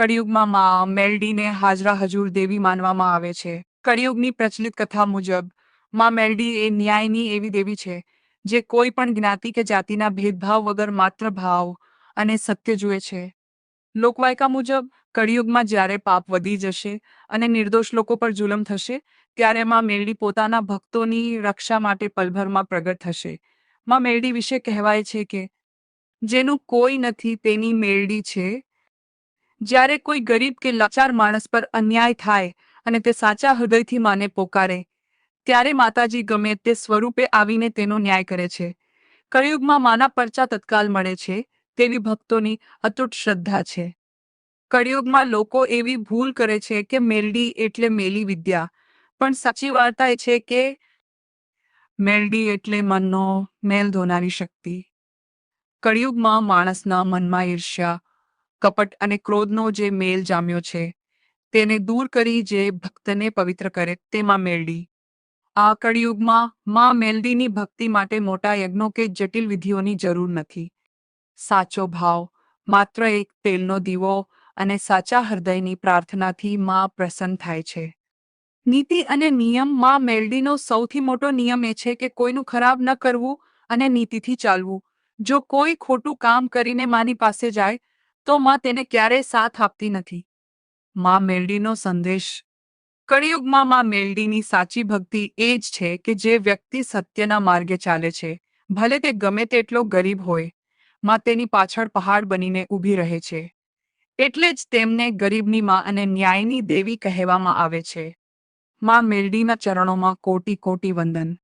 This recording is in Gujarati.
કળિયુગમાં માં મેલડીને હાજરા હજુર દેવી માનવામાં આવે છે. કળિયુગની પ્રચલિત કથા મુજબ માં મેલડી એ ન્યાયની એવી દેવી છે જે કોઈ પણ જ્ઞાતિ કે જાતિના ભેદભાવ વગર માત્ર ભાવ અને સત્ય જુએ છે. લોકવાયકા મુજબ કળિયુગમાં જ્યારે પાપ વધી જશે અને નિર્દોષ લોકો પર જુલમ થશે ત્યારે માં મેલડી પોતાના ભક્તોની રક્ષા માટે પલભરમાં પ્રગટ થશે. માં મેલડી વિશે કહેવાય છે કે જેનું કોઈ નથી તેની મેલડી છે. જ્યારે કોઈ ગરીબ કે લાચાર માણસ પર અન્યાય થાય અને તે સાચા હૃદયથી માને પોકારે ત્યારે માતાજી ગમે તે સ્વરૂપે આવીને તેનો ન્યાય કરે છે. કળિયુગમાં માના પરચા તત્કાલ મળે છે તેવી ભક્તોની અતૂટ શ્રદ્ધા છે. કળિયુગમાં લોકો એવી ભૂલ કરે છે કે મેલડી એટલે મેલી વિદ્યા, પણ સાચી વાર્તા એ છે કે મેલડી એટલે મનનો મેલ ધોનારી શક્તિ. કળિયુગમાં માણસના મનમાં ઈર્ષ્યા, કપટ અને ક્રોધનો જે મેલ જામ્યો છે તેને દૂર કરી જે ભક્તને પવિત્ર કરે તેમાં મેલડી. આ કળિયુગમાં માં મેલડીની ભક્તિ માટે મોટા યજ્ઞો કે જટિલ વિધિઓની જરૂર નથી. સાચો ભાવ, માત્ર એક તેલનો દીવો અને સાચા હૃદયની પ્રાર્થનાથી માં પ્રસન્ન થાય છે. નીતિ અને નિયમ માં મેલડીનો સૌથી મોટો નિયમ એ છે કે કોઈનું ખરાબ ન કરવું અને નીતિથી ચાલવું. જો કોઈ ખોટું કામ કરીને માની પાસે જાય તો માં તેને ક્યારેય સાથ આપતી નથી. માં મેલડીનો સંદેશ. કળિયુગમાં માં મેલડીની સાચી ભક્તિ એ જ છે કે જે વ્યક્તિ સત્યના માર્ગે ચાલે છે, ભલે તે ગમે તેટલો ગરીબ હોય, માં તેની પાછળ પહાડ બનીને ઊભી રહે છે. એટલે જ તેમને ગરીબની માં અને ન્યાયની દેવી કહેવામાં આવે છે. માં મેલડીના ચરણોમાં કોટી કોટી વંદન.